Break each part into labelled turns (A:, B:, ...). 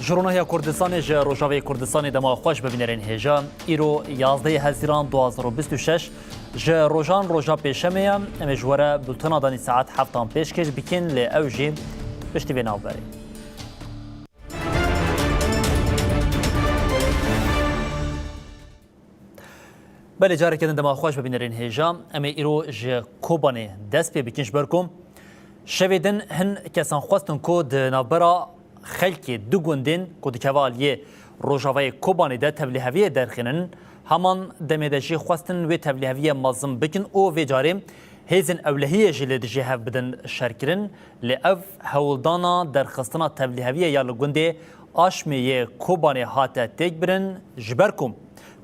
A: جرونهیا کردستان جه روجاوی کردستان دما خوش ببینرین هجا ایرو 11 هزیران 2026 جه روجان روجا پیشمه امجوره بلتنا دانی ساعت 7 پیش کش بکن لی اوجی پشتی به ناو بری بله جاره کدن دما خوش ببینرین هجا امی ایرو جه کوبانه دست پی بکنش برکم شویدن هن کسان خواستن کود نابرا خلکی دو گوندین کودکوالیه روجاوی کوبانی ده تبلیغاتی درخینن همان دمیدشی خواستن و تبلیغاتی مازم بکن او و جاریم هیزن اولهیه جلد جهه بدن شرکرن لعف هولدانا درخستنا تبلیغاتی یا لگونده آشمیه کوبانی هاته تک برن جبرکم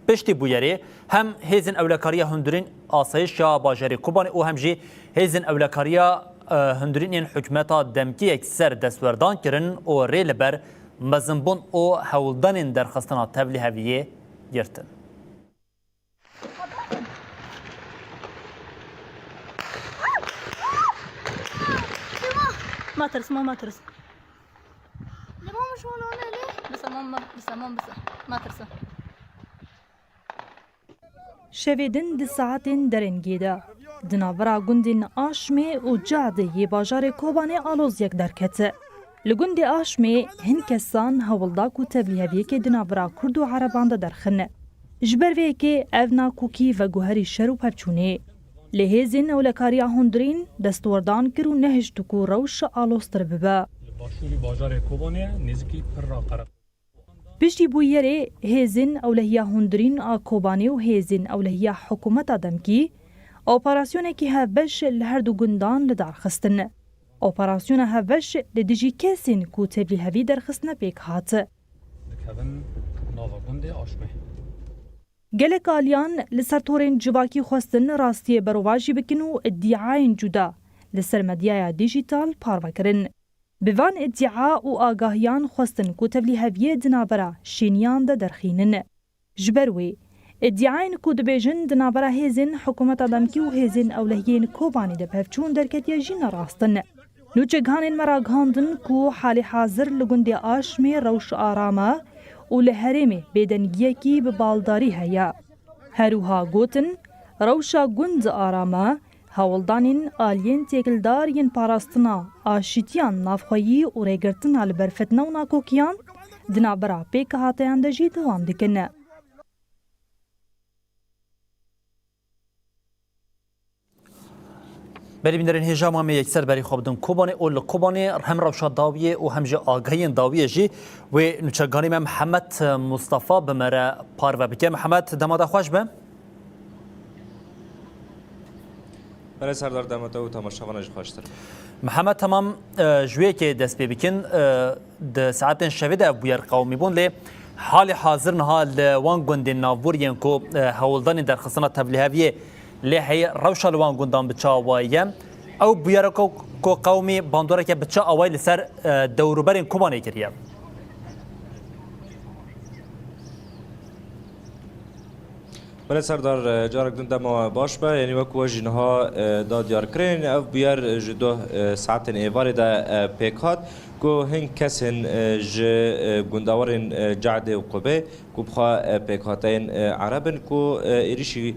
A: پشتی بویری هم هیزن اولکاریا هندرین آسایش یا باجری کوبانی او هم جی هیزن اولکاریا هندرین حکومتا دمکی اکثر دستوردان کرن و ریل بر مزنبون او هولدان درخستنا تبلیغاتی گرتن.
B: ما ترس ما ترس. لما مش هون ليه؟ بس ما ترس.
C: شویدن دی ساعتین درنگیده. دنابرا گوندین آشمی و جعده یه باجار کوبانه آلوز یک درکته. لگوند آشمی هن کسان هولداک و تبلیغاتی که دنابرا کرد و عربان ده درخنه. جبر وی که اونا کوکی و گوهری شرو پرچونه. لهزین اولکاریا هندرین دستوردان کرو نهج دکو روش آلوز تر ببا.
D: باشوری باجار کوبانه نزدیکی پر را قرار.
C: پشتی بویره هزین اولهیا هندرین آکوبانی و هزین اولهیا حکومت دمکی اپراسیون که هفش لهر دو گندان لدار خستن. اپراسیون هفش لدیجی کسین کو تبلیغاتی درخستن پیک هات.
D: دکهون ناوگنده آشمه.
C: گلک آلیان لسر تورین جواکی خواستن راستی برواجی بکنو ادعاین جدا لسر مدیای دیجیتال پاروا کرن. بوان ادعا و آگاهیان خواستن کو تبلیغاتی دنابرا شینیان ده درخینن. جبروی ادعاین کو دبیجن دنابرا هزین حکومت دمکی و هزین اولهیین کوبانی ده پفچون درکتی جین راستن. نوچگانین مراغاندن کو حال حاضر لگوندی آشمی روش آراما و لحرمی بیدنگیه کی ببالداری هیا. هروها گوتن روشا گند آراما هولدانین آلین تیکلدار ین پاراستنا آشیتیان نافخویی و ریگرتن البرفتنا و ناکوکیان دنابرا پیک هاتیان ده جی دوام دکنه.
A: بری بینرین هجام هم یکسر بری خوابدن کوبانه اول کوبانه هم روشاد داویه و هم جه آگاهین داویه جی و نوچگانی محمد مصطفی بمره پار و بکه محمد دمادا خوش به
E: برای سردار دمادا و تماشاوانش خوشتر
A: محمد تمام جویه که دست بی بکن ده ساعت شویده بویر قومی بون لی حال حاضر نها لوان گند ناوورین کو هولدان در خصنا تبلیغاتی لی روشا لوان گندان بچاوایه او بویر کو قومی باندوره که بچا اوایل سر دوروبرین کوبانه کریه
E: برای سردار جارک دنده ما باش به یعنی وکو جنها داد یار کرین او بیار جدو ساعت ایواری ده پیکات کو هنگ کسین ج گنداورین جعده و قبه کو بخوا پیکاتین عربن کو ایریشی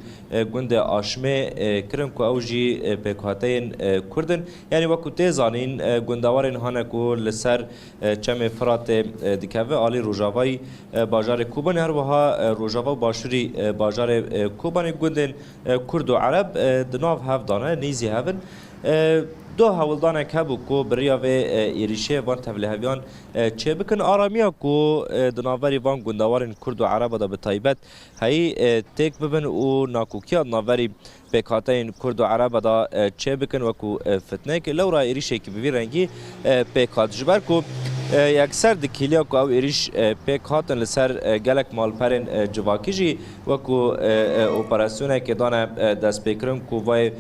E: گند آشمه کرن کو اوجی پیکاتین کردن یعنی وکو تیزانین گنداورین هانه کو لسر چم فرات دکوه آلی روجاوی باجار کوبان هر وها روجاوا باشوری باجار کوبان گندن کرد و عرب دناو هفدانه نیزی هفن دو هولدانه کبو کو بریا و ایریشه وان تبلیغاویان چه بکن آرامیا کو دناوری وان گنداورین کرد و عرب دا به تایبت هی تک ببن و ناکوکیا ناوری پیکاتین کرد و عرب دا چه بکن و کو فتنه که لورا ایریشه که ببین رنگی پیکات جبر کو یکسر دکیلیا کو او ایریش پیکاتن لسر گلک مالپرین جواکی جی و کو اپراسیونه که دانه دست پیکرم کو وای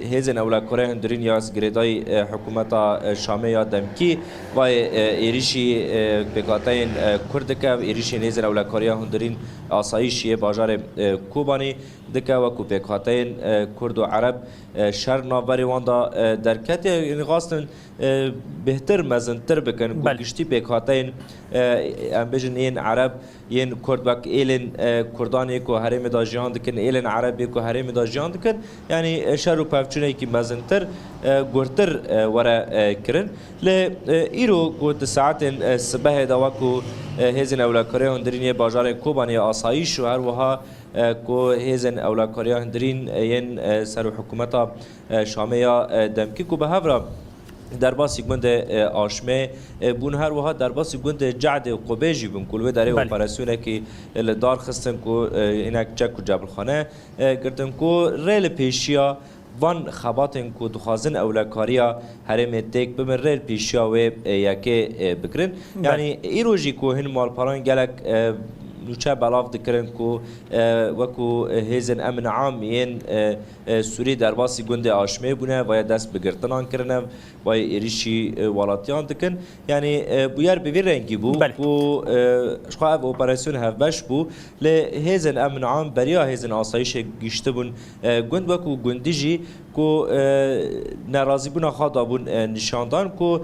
E: هیزن اولا کره هندرین یا گریدای حکومت شامه یا دمکی و ایریشی پیکاتین کرد که ایریشی هیزن اولا کره هندرین آسایشی باجار کوبانی دکه وکو پیکاتین کرد و عرب شر ناوری واندا درکت یعنی خواستن بهتر مزنتر بکن گشتی پیکاتین ام بجن این عرب ین کرد وک ایلن کردانی کو هرم دا جهان دکن ایلن عربی کو هرم دا جهان دکن یعنی شر و پفچونه کی مزنتر گورتر ورا کرن ل ایرو گوت ساعت صبح دا وکو هزن اولکاری هندرین بازار کوبانی آسایش و هر وها کو هزن اولکاری هندرین ین سر حکومت شامیا دمکی کو به هفرا در باسی گوند آشمه بون هر وها در باسی گوند جعد قبیجی بون کلوه داره اپراسیونه که دار خستن کو اینک چک و جبل خانه گردن کو ریل پیشیا وان خباتن کو دخوازن اولکاریا هرم تک بمن ریل پیشیا و یکی بکرن یعنی ایروژی کو هن مالپاران گلک نوچه بلاف دکرن کو وکو هیزن امن عام ین سوری در باسی گنده آشمه بونه و دست بگرتنان کرنه و ایریشی والاتیان دکن یعنی بویر به رنگی بو بو شخواه اپراسیون هفبش بو ل هیزن امن عام بریا هیزن آسایش گشته بون گند وکو گندیجی کو ناراضی بونا خوادا بون نشاندان کو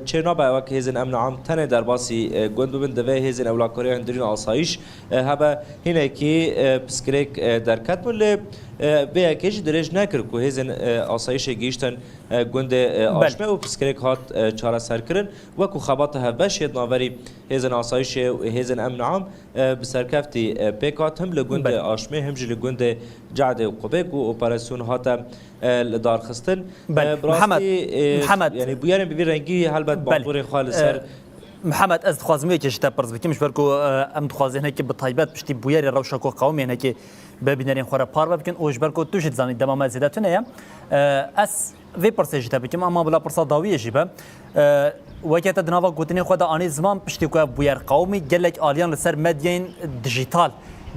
E: چنا با وک هیزن امن عام تنه در باسی گند بون دوه هیزن اولاکاری هندرین آسایش هبه هینه کی پسکریک درکت بون ل به یکیش درج نکر کو هیزن آسایش گیشتن گند آشمه و پسکریک هات چاره سر کرن و کو خبات هبش ناوری هیزن آسایش و هیزن امن عام بسرکفتی پیکات هم لگند آشمه هم جل گند جعد و قبیق و اپراسیون هات لدار خستن
A: محمد
E: یعنی بیارن ببین رنگی هلبت بانبور خالص
A: محمد از خوازمی که شتا پرز بکیمش برکو ام خوازه هنکی به طایبت پشتی بویاری روشاکو قومی هنکی ببینرین خوره پار بکن اوش برکو توشید زنید دمام زیدتونه از وی پرسه جتا بکیم اما بلا پرسا داویه جیبه وقتی دنوا گوتنی خدا آنی زمان پشتی که بویر قومی گلک آلیان لسر مدین دیجیتال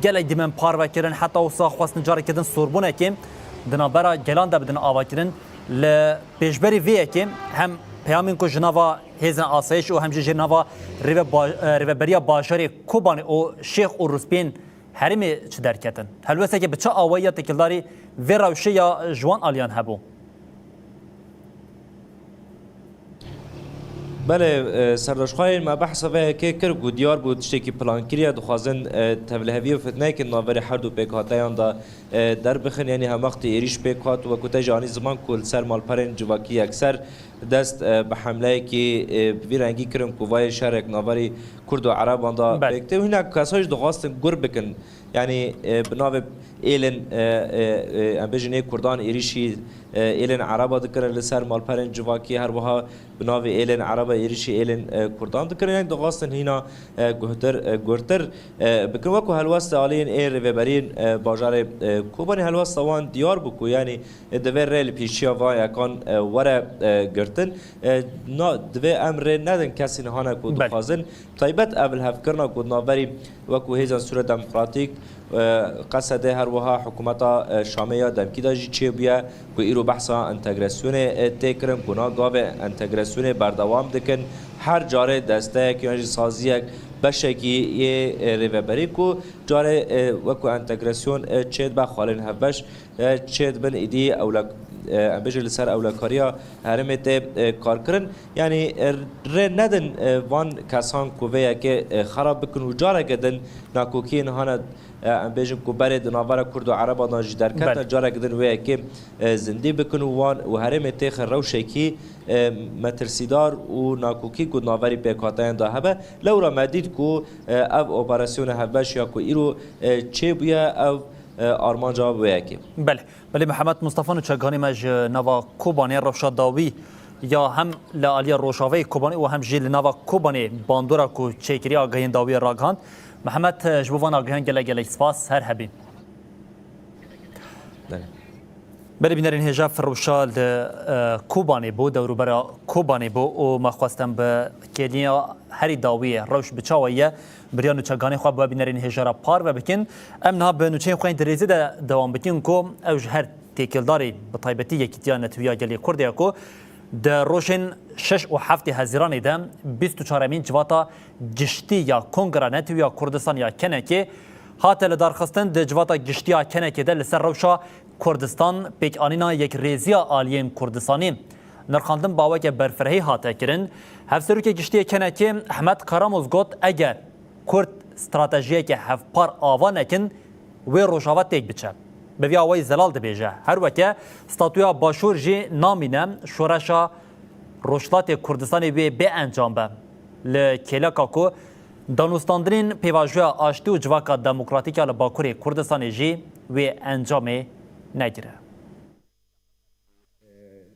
A: گلک دیمن پار بکرن حتی وسا خواستن جاری کردن سوربونه که دنابرا گلان دا بدن آوا کردن ل پیشبری وی که هم پیامین کو جنوا هزن آسایش و همچنین جنوا ریوبریا باشاری کوبان او شیخ او روسپین هرمی چه درکتن هلوسه که بچه آوایی تکلداری وی روشه یا جوان آلیان هبو
E: بله سرداشخواه ما بحث و که کرد و دیار بود شتی پلان کریه دخوازن تبلهوی و فتنه که ناوری هر دو پیکاتیان دا در بخن یعنی هم وقت ایریش پیکات و کتا جانی زمان کل سر مالپرین جواکی اکثر دست به حمله که بی رنگی کرن کووای شهر ناوری کرد و عرب آندا پیکته و هنک کسایش دخواستن گر بکن یعنی بناو ایلن امبیجنه کردان ایریشی ایلن عربا دکرن لسر مالپرین جواکی هر وها بناو ایلن عربا ایریشی ایلن کردان دکرن یعنی دخواستن هینا گرتر بکن وکو هلوست آلین ایر وبرین باجار کوبانی هلوست وان دیار بکو یعنی دوی ریل پیشیا وان یکان وره گرتن دوی امر ندن کسی نهانه کو دخوازن طیبت اول هفکرنا کو ناوری وکو هیزان سور دموکراتیک قصده هر وها حکومت شامیه دمکی داجی چه بیا کو ایرو بحثا انتگراسیون تکرم کنا گاو انتگراسیون بردوام دکن هر جاره دسته که یعنی سازیک بشکی یه ریوبری کو جاره وکو انتگراسیون چید با خالین هفش چید بن ایدی اولک بجل سر اولکاریا هرمت کار کرن یعنی ر ندن وان کسان کوه که خراب بکن و جاره گدن ناکوکین هاند بيجن كبار دنافارا كرد وعرب ناجي دركات جارا قدن ويا كي زندي بكن وان وهرم تاخر روشكي مترسيدار وناكوكي كود نافاري بيكاتين دا هبه لو را مديد كو او اوبراسيون هبش يا كو ايرو تشي بيا او آرمان جواب ويا كي
A: بله محمد مصطفى نچگانی مج نوا کوبانی روشاد داوی یا هم لالیا روشاوی کوبانی و هم جیل نوا کوبانی باندورا کو چیکری آگهین داوی راگاند محمد جبوان آگهان گله سپاس هر هبی بله بینرین هجا فروشال کوبانی بو دورو برا کوبانی بو و ما خواستم به کلیا هری داوی روش بچاویه بریان چگانی خواب با بینرین هجا را پار و بکن امنا به نوچه خوین دریزی دوام بکن کو اوج هر تیکلداری بطایبتی یکیتیان نتویا گلی کرده کو در روشن 6 و 7 هزیران دم 24 جواتا جشتی یا کنگره نتویا کردستان یا کنه که هات لدارخستن د جواتا گشتیا کنکی ده لسر روشا کردستان پیک آنینا یک ریزیا آلیین کردستانی نرخاندن باوک برفرهی هاته کرن هفسروک گشتی کنکی احمد کاراموز گوت اگر کرد استراتژیه که هفپار آوا نکن و روشاوت تیک بچه به وی آوای زلال دبیجه هر وکه ستاتویا باشور جی نامینه شورشا روشلات کردستانی به انجام به لکیلکا کو دانوستاندرین پیواجویا آشتی و جواکا دموکراتیکا لباکوری کردستانی جی و انجام نگیره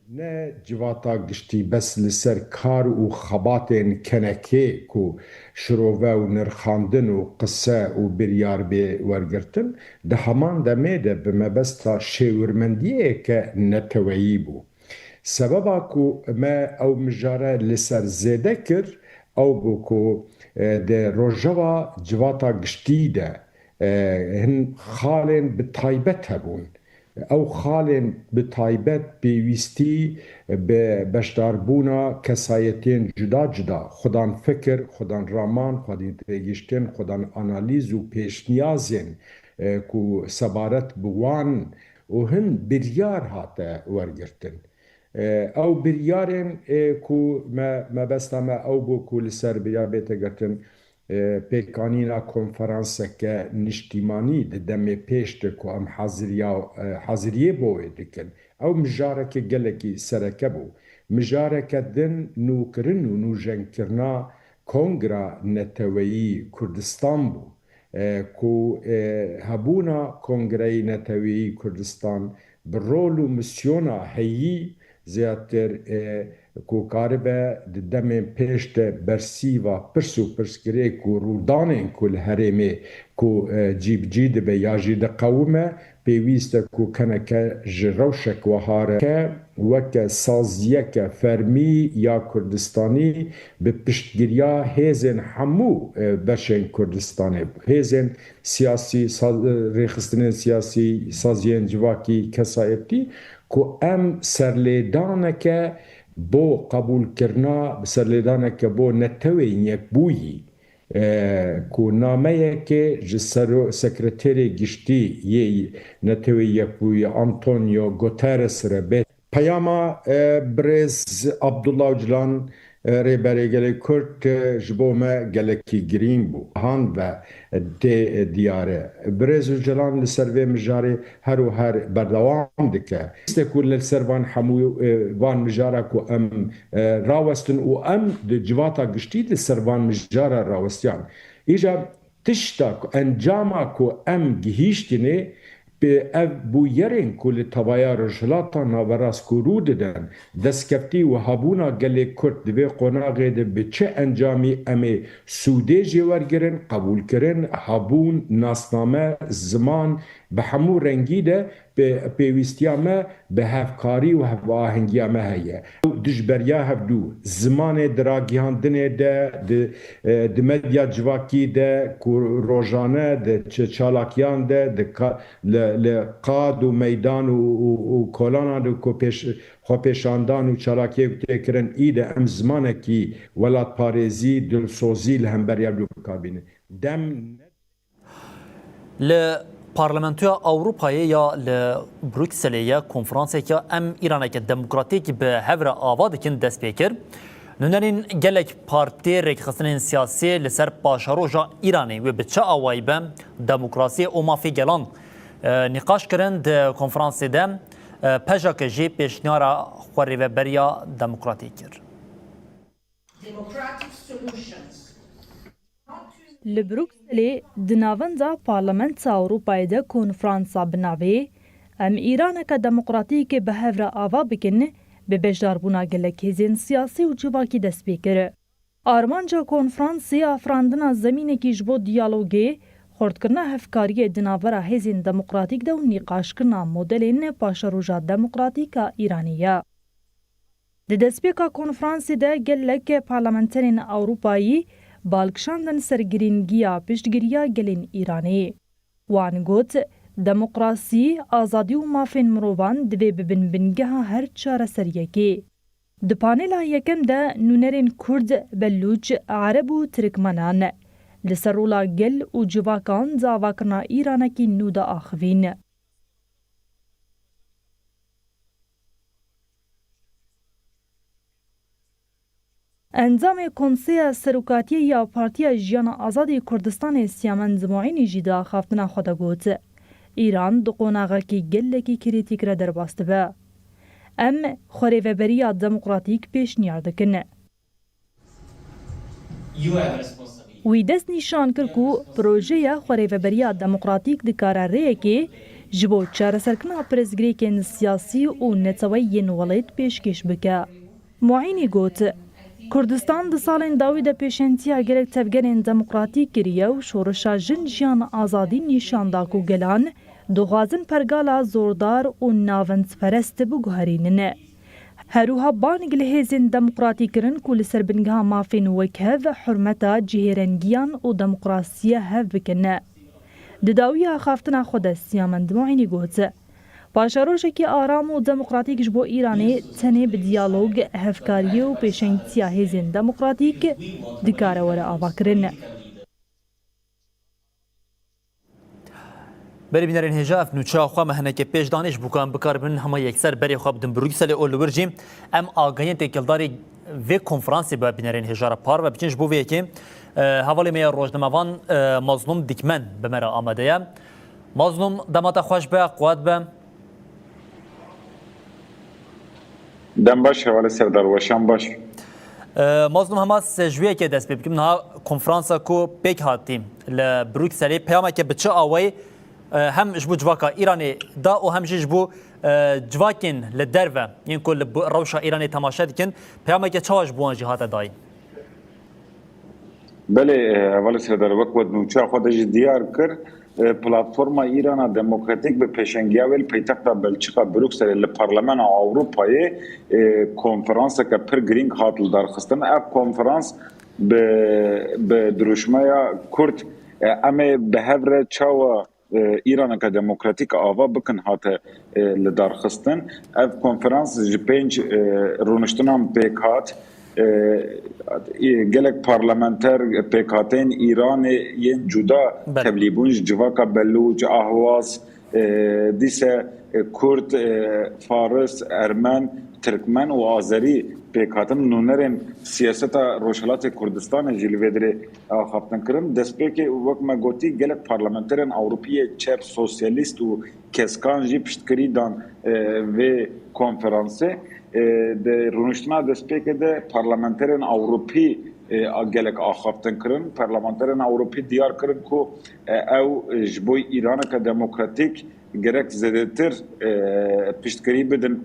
F: نه جواتا گشتی بس لسر کار و خباتین کنکه کو شروع و نرخاندن و قصه و بریار به ورگرتن ده همان دمه ده بمبستا شیورمندیه که نتویی بو سببا کو ما او مجاره لسر زیده کر او بو کو ده روژوا جواتا گشتی ده هن خالین بطایبت هبون او خالن بتایبت پیوستی به بشداربونا کسایتین جدا جدا خودان فکر خودان رامان خودان تگیشتن خودان آنالیز و پیشنیازین کو سبارت بوان و هن بریار هاته ورگرتن او بریارن کو ما بستا ما او بو کو لسر بریار بیتا گرتن پیکانینا کنفرانس که نشتیمانی دم پیش کو ام حاضریه بوی دکن او مجارک گلکی سرکه بو مجارک دن نوکرن و نوجنکرنا کنگرا نتویی کردستان بو کو هبونا کنگرای نتویی کردستان برول و مسیونا هیی زیادتر کو کاربه دم پیشت برسیوا پرسو پرسکری کو رودانین کل هرمه کو جیب جید به یا جید قومه پیویست کو کنکه جروشک و هاره وک سازیک فرمی یا کردستانی به پشتگیریا هیزن همو بشن کردستانی هیزن سیاسی ریخستن سیاسی سازین جواکی کسایتی کو ام سرلیدانه که بو قبول کرنا سرلیدانه که بو نتوی یک بویی کو نامه که جسر سکرتری گشتی یه نتوی یک بویی آنتونیو گوترس ربه پیاما برز عبدالله جلان ریبری گلی کرد جبومه گلکی گرین بو هان و دیاره برز جلان لسروی مجاری هر و هر بردوام دکه استکول لسروان حمو وان مجاره کو ام راوستن و ام جواتا گشتی لسروان مجاره راوستیان ایجا تشتا انجاما کو ام گهیشتینه به اف بویرین کل تبایا رجلاتا ناوراس کرو ددن دستکفتی و هبونا گلی کرد دوی قناغی ده به چه انجامی امی سوده جوارگرن قبول کرن هبون ناسنامه زمان به همو رنگی ده به پیوستیامه به هفکاری و هف آهنگیامه هیه دجبریا هفدو زمان دراگیاندنه ده مدیا جواکی ده روژانه ده چالاکیان ده لقاد و میدان و کلانا ده خوپیشاندان و چالاکی تکرن ایده ام زمانه کی ولاد پارێزی دلسۆزی لە هەمبەریا بکابینێ دەم
A: لە پارلەمەنتویا ئەوروپایە یا لە بروکسلەیە کۆنفرانسێکە ئەم ئیرانێکە دەموکراتێکی بە هەورە ئاوا دەکەن دەست پێ کرد نونەرین gelek partiyê rêkxistinên siyasî li ser paşaroja Îranê wê bi çi awayî be demokrasiyê û mafê gelan nîqaş kirin di konferansê de pejake jê pêşniyara xwerêveberiya demokratî kir.
C: Li Brukselê di navenda Parlamenta Ewropayê de konferansa bi navê em Îraneke demokratîkê bi hev re ava bikin bi bejdarbûna gelek hêzên siyasî û civakî dest pê kir. Armanca konferansê afirandina zemînekî ji bo diyalogê, xortkirina hevkariyê di navbera hêzên demokratîk de û nîqaşkirina modelên paşaroja demokratîk a Îranê ye. Di destpêka konferansê de gelek parlamenterên Ewropayî balkişandin ser girîngiya piştgiriya gelên Îranê. Wan got, demokrasî, azadî û mafên mirovan divê bibin bingeha her çareseriyekê. Di panêla yekem de nûnerên Kurd, Belûç, Arab û Tirkmenan لسر رولا گل و جواکان زاواکرنا ایرانکی نو دا آخوین. انظام کنسیا سروکاتی یا پارتیا جیان آزادی کردستان سیامن زماعینی جدا خافتنا خدا گوت. ایران دو قوناغا کی گل کی کریتیک را در باست با. خوری و بریا دموکراتیک پیش نیاردکن. وی دست نشان کرد که پروژه خوری و بریا دموکراتیک دکاره ریه که جبو چار سرکنا پرزگریکن سیاسی و نتوی نوالید پیشکش بکه. معینی گوت کردستان ده سالین داوی ده پیشنتیا گلک تفگرین دموکراتیک گریه و شورشا جن جیان آزادی نشان داکو گلان دوغازن پرگالا زوردار و ناونس پرست بگوهرینن. هروها بانگ لحیزن دموکراتی کرن کل سربنگها مافین وکه و حرمتا جهرنگیان و دموکراسیه هف بکنه. دداوی خافتنا خود سیامند معینی گوته. پاشاروشه که آرام و دموکراتیک جبو ایرانی تنه به دیالوگ هفکاری و پیشنگتیا هیزن دموکراتیک دکاره وره آوا کرن.
A: بری بینرین هجا اف نوچا خوا مهنه که پیش دانش بکن بکار بین همه یکسر بری خواب دن بروکسل اول ورجیم ام آگاهی تکلداری و کنفرانسی با بینرین هجا را پار و بچنش بویه که حوالی می روزنامه‌وان مظلوم دیکمن به مرا آمده یا مظلوم دمات خوش به قواد به
G: دم باش حوالی سردار وشان باش
A: مظلوم همه سجویه که دست بکیم نها کنفرانسا کو پیک هاتیم لبروکسلی پیامه که بچه آوی هم جبو جواکا ایرانی دا و هم جبو جواکین لدرفه این کل روشا ایرانی تماشا دیکن پیامه که چاوش بوان جهات دایی
G: بله اول سردار وقت نوچا خودش دیار کرد پلاتفورما ایران دموکراتیک به پیشنگیاویل پیتاخت بلژیکا بروکسل لپارلمان اروپایی کنفرانس که پر گرینگ هاتل درخستن اف کنفرانس به دروشمایا کرد اما به هفر چاوا ایران که دموکراتیک آوا بکن هات لدارخستن اف کنفرانس جپنج رونشتنام پیکات گلک پارلمانتر پیکاتین ایران ین جدا تبلیبونج جواکا بلوچ اهواز دیسه کرد فارس ارمن ترکمن و آذری پیکاتن نونرن سیاست روشلات کردستان جلوه خافتن کرن دست که وقت ما گوتی گلک پارلمانترن اوروپی چپ سوسیالیست و کسکان جی پشتکری دان و کنفرانسه de rûniştina destpêkê de parlamenterên Ewropî gelek axaftin kirin. Parlamenterên Ewropî diyar kirin ku ew ji bo Îraneke demokratîk gerek zêdetir piştgirî bidin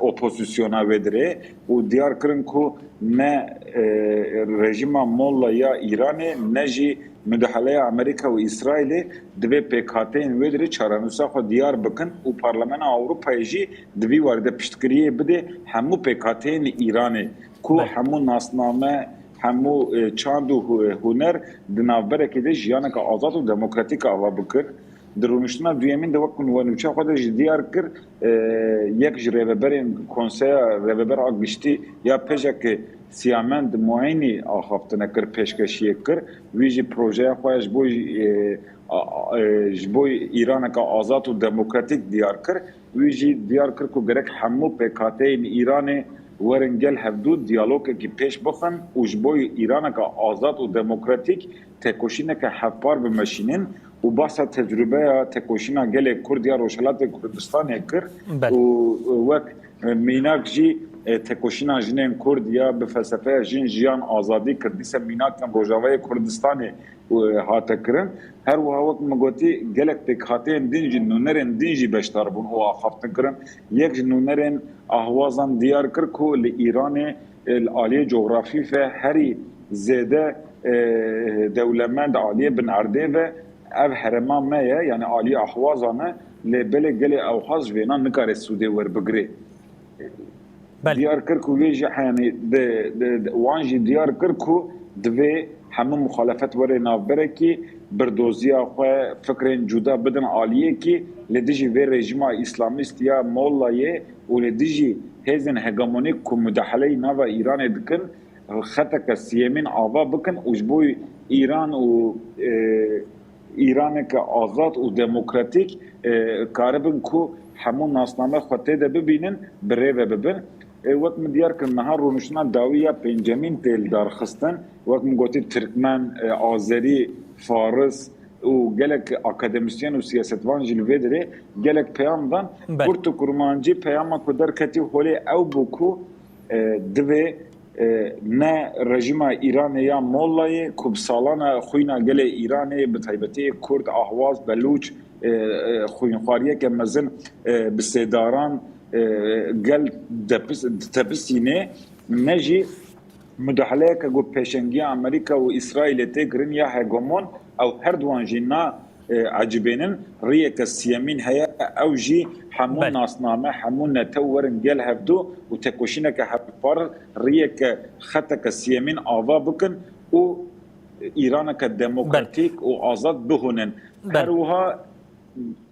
G: opozisyona wê dirê û diyar kirin ku ne rejima molla ya Îranê ne jî müdahaleya Amerika û İsraîlê divê pêkhateyên wê dirê çaranûsa xwe diyar bikin û Parlamena Ewropayê jî divî werde piştgiriyê bide hemû pêkhateyên Îranê ku hemû nasname hemû çand û huner di navberekê de jiyaneka azad û demokratîk ava bikin. Di rûniştina duyemîn de wek ku nûçe xwe de jî diyar kir yek ji rêveberên konseya rêveber giştî ya pêşekê سیامند معینی آخافتنه کر پیشکشیه کر ویجی پروژه خواهش بوی ایران که آزاد و دموکراتیک دیار کر ویجی دیار کر که گرک همو پیکاته این ایران ورنگل هفدو دیالوگ که پیش بخن و جبوی ایران که آزاد و دموکراتیک تکوشینه که هفپار بمشینن و باسا تجربه تکوشینا گل کردیا روشلات کردستان کر و وک میناک جی تکوشینا جنین کرد یا به فلسفه جن جیان آزادی کردیسه میناکن روجاوی کردستان هاته کرن هر وقت مگوتی گلک پیکاتین دینجی نونرین دینجی بشتر بون و آخافتن کرن یک نونرین اهوازان دیار کر کو لی ایران العالی جغرافی فه هری زیده دولمند عالی بن عرده و اف هرمان مایه یعنی عالی اهوازانه لی بله گلی اوخاز وینا نکاره سوده ور بگره دیار کر کو ویجی یعنی وانجی دیار کر کو دوی همه مخالفت وره نافبره کی بردوزی خو فکرین جدا بدن عالیه کی لدیجی و رژیم اسلامیست یا مولایه و لدیجی هزن هگمونیک کو مداخله نو ایران دکن خطا که سیمین آوا بکن و جبوی ایران و ایران که آزاد و دموکراتیک کاربن کو همون ناسنامه خطه ده ببینن بره و ببین وقت مدیار که نهار رونشنا داویه پنجمین تیل دار خستن وقت مگوتی ترکمن آذری فارس و گلک اکادمیسیان و سیاستوان جلوه داره گلک پیام دان کورت و کرمانجی پیام کدر کتی هولی او بکو دوی نه رژیم ایران یا مولای کب سالانه خوینا گل ایرانی به تایبتی کرد اهواز بلوچ خوینخواریه که مزن بسیداران گل دپسینه نجی مدحله که گو پیشنگی امریکا و اسرائیل تگرن یا هگمون او هر دوان جینا عجبینن ریه که سیامین هیا او جی همون ناسنامه همون نتورن گل هفدو و تکوشینه که هفپار ریه که خطه که سیامین آوا بکن و ایران که دموکراتیک و آزاد بهونن هروها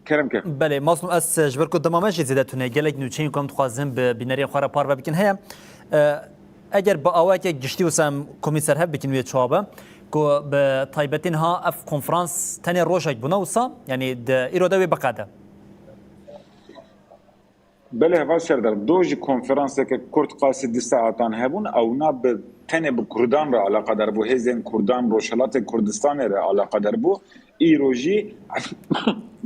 G: کرم که
A: بله ماسم از جبر کو دمامه زیاده تونه گلک نوچین کوم تخوازم به بینری خواره پار و بکن هيا اگر با اوایک گشتی وسم کمیسر هب بکن وی چوابه کو به طایبتین ها اف کنفرانس تنی روشک بنوسا یعنی د ایرودوی بقاده
G: بله هوا سردار دوج کنفرانس که کرد قاصد ساعتان هبون او نا به تنه به کردان را علاقه در بو هزین کردان روشلات کردستان را علاقه در بو ایروجی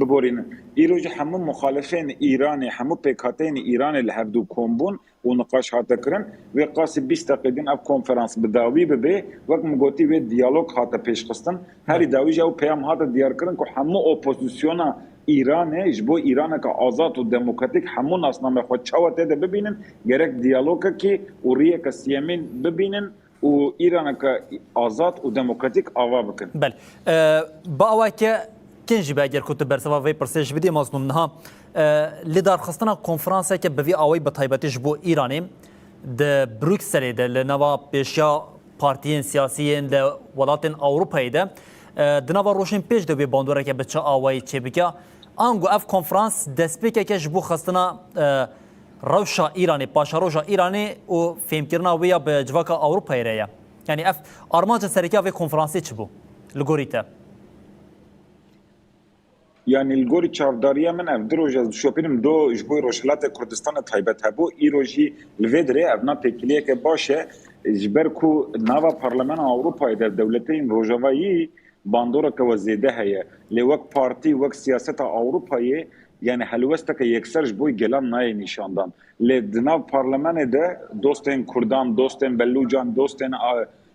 G: ببورین ایروجی همون مخالفین ایرانی همون پیکاتین ایرانی لهبدو کومبون و نقاش هاته کرن و قاصد 20 دقیقه اف کنفرانس بداوی به وقت مگوتی و دیالوگ هاته پیش خستن هری داوی جو پیام هاته دیار کرن که همون اپوزیسیون ایران جبو ایران که آزاد و دموکراتیک همون ناسنامه خود چاوته ده ببینن گرک دیالوگ که اوریه که سیامین ببینن و ایران که آزاد و دموکراتیک آوا بکن.
A: بله با آوا که کنجی به اگر کتب برسوا وی پرسش بدی مظلوم نها لدار خستنا کنفرانس که به وی آوای بطایبتش بو ایرانی ده بروکسل ده لنوا پیشیا پارتیین سیاسیین ده ولاتین اوروپایی ده دنوا روشن پیش ده به باندوره که بچه آوای چه بکه آنگو اف کنفرانس دسپیکه که جبو خستنا روشا ایرانی پاشا روشا ایرانی و فهم کرنا ویا به جواکا اوروپایی ریا یعنی اف آرمانج سرکه وی کنفرانسی چه بو لگوریته
G: يعني الجوري تشافداريا من افدروج شوبينم دو جبوي روشلات كردستان تايبت هبو ايروجي الفيدري ابنا بيكليه كباشه جبركو نافا برلمان اوروبا در دولتين روجاوي باندورا كوزيده هي لوك بارتي وك سياسه اوروبا يعني هلوستك يكسر جبوي جلان ناي نشاندان لدنا برلمان ده دوستين كردان دوستين بلوجان دوستين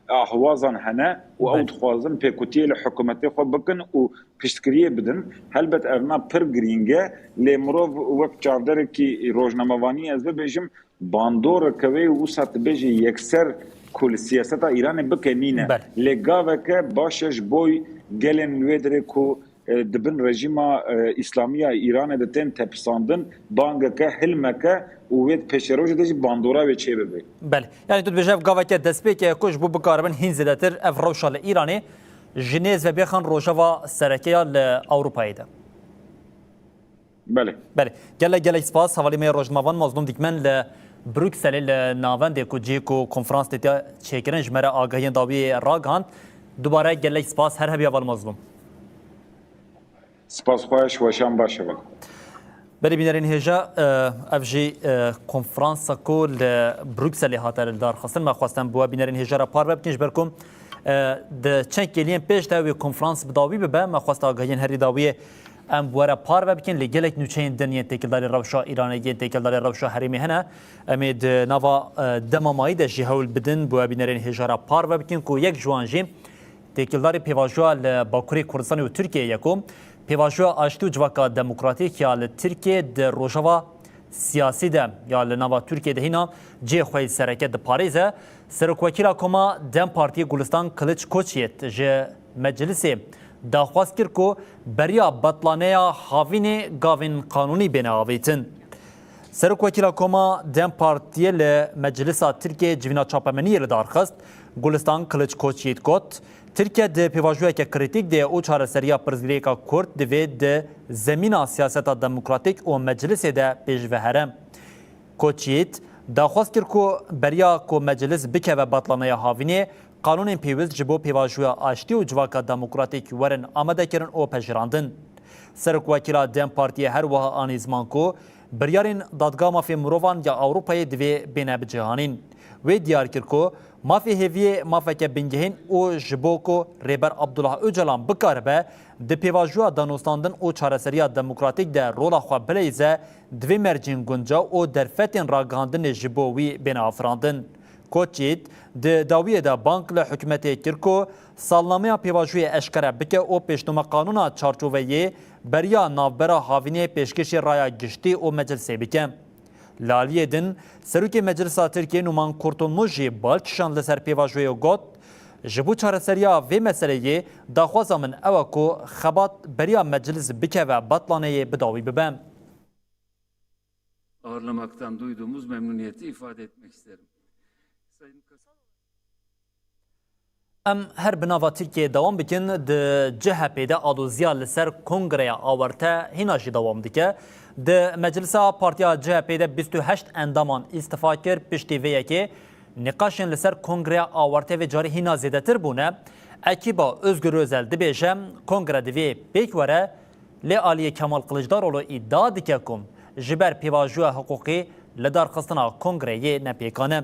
G: اهوازان هنا و او تخوازن پیکوتی لحکومتی خو بکن و پشتکریه بدن هلبت ارنا پر گرینگه لمروف وقت چاودر کی روزنامه‌وانی از بجم باندور کوي و سات بجي یکسر کل سیاست ایران بکنینه لگاوه که باشش بوی گلن ویدره کو دبن رژیم اسلامی ایران د تن تپساندن بانگ که حلمکه وید پیشروج دجی باندورا و چه ببی
A: بله یعنی تو بجاف گاوکه دسپیک کوش بو بکاربن هین زدتر اف روشال ایرانی جنیز و بیخان روشوا سرکیا لاوروپایی ده بله گله سپاس حوالی می روزنامه‌وان مظلوم دیکمن ل بروکسل لناوند کوجیکو کنفرانس ته چیکرن جمره آگاهی داوی راگاند دوباره گله سپاس هر هبی اول مظلوم
G: سپاس خوش و شام باشه
A: بله بینرین هجا افجی کنفرانس کل بروکسل هاتر دار خواستن ما خواستم بوا بینرین هجا را پار بکنش برکم د چند کلیم پیش داوی کنفرانس بداوی به ما خواست آگاهین هری داوی ام بواره پار بکن لگلک نوچین دنیا تکلدار روشا ایرانی تکلدار روشا حریمی هنه امید نوا دمامایی ده جهول بدن بوا بینرین هجا را پار بکن کو یک جوانجی تکلدار پیواژوا ل باکوری کردستان و ترکیه یکم پیواژوا آشتو جواکا دموکراتیک یا ل ترکیه د روجوا سیاسی ده یا ل نوا ترکیه ده هینا جه خوی سرکت د پاریز سرک وکیل کوما دم پارتی گلستان کلچ کوچیت ج مجلس داخواست کرد کو بریا بطلانه هاوین گاوین قانونی بین آویتن سرک وکیل کوما دم پارتی ل مجلس ترکیه جوینا چاپمنی ل دارخست گلستان کلچ کوچیت کوت ترکیه د پیواژوی که کریتیک ده او چهار سریا پرزگریکا کرد دوید ده زمین سیاست دموکراتیک و مجلس ده پیشوه هرم کوچیت داخواست کرد که بریا که مجلس بکه و بطلانه هاوینه قانون پیوست جبو پیواژویا آشتی و جواکا دموکراتیک ورن آماده کرن او پژراندن سرک وکیلا دم پارتی هر وها آنیزمان کو بریارین دادگاه مافی مروان یا اوروپای دوی بین بجهانین و دیار کرکو مافی هیوی مافک بنگهین او جبوکو ریبر عبدالله اوجلان بکاربه د پیواژویا دانوستاندن او چارەسەریya دموکراتیک ده رولا خو بلیزه دوی مرجین گونجا او درفتین راگاندن جبوی بین افراندن کوچیت د داویه ده بانک له حکومت کرکو سالنامه پیواژوی اشکره بکه او پیشنهاد قانونا چارچوبه بریا ناوبرا هاوینه پیشکشی رایا گشتی او مجلس بکه لالیه دن سروک مجلس ترکیه نومان کورتونموجی بالکشان لسر پیواژوی گوت جبو چارەسەریya vê meseleyê daxwaza min ew e ku xebat beriya meclis bikeve betlaneyê bidawî bibe.
H: Ağırlamaktan duyduğumuz memnuniyeti ifade etmek isterim.
A: Em her binava Tirkiye devam bikin di CHP'de alûziya li ser kongreya awarte hîna jî devam dike. Di meclisa partiya CHP'de 28 endaman îstifa kir piştî vê yekê نقاشن لسر کنگره آورته و جاری هینا زیده تر بونه اکیبا özgür özel dibêje kongre divê pêk were lê aliyê Kemal Kılıçdaroğlu iddia dike kum ji ber pêvajoya hiqûqî li darxistina kongreyê nepêkane.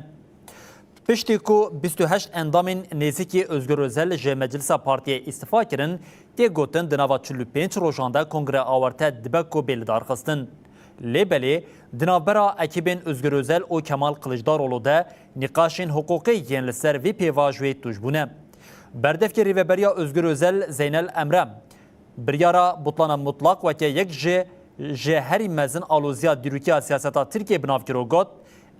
A: Piştî ku 28 endamên nêzîkî özgür özel ji meclisa partiyê îstifa kirin tê gotin di nava 45 rojan de kongre awarte dibe ku bê li darxistin. Lêbelê di navbera ekibên Özgür Özel û Kemal Kılıçdaroğlu de nîqaşên hiqûqî yên li ser vê pêvajiyê tûj bûne. Berdevkê rêveberiya Özgür Özel Zeynel Emre biryara butlana mutlaq weke yek ji herî mezin alûziya dîrûkiya siyaseta Tirkiye binav kiro got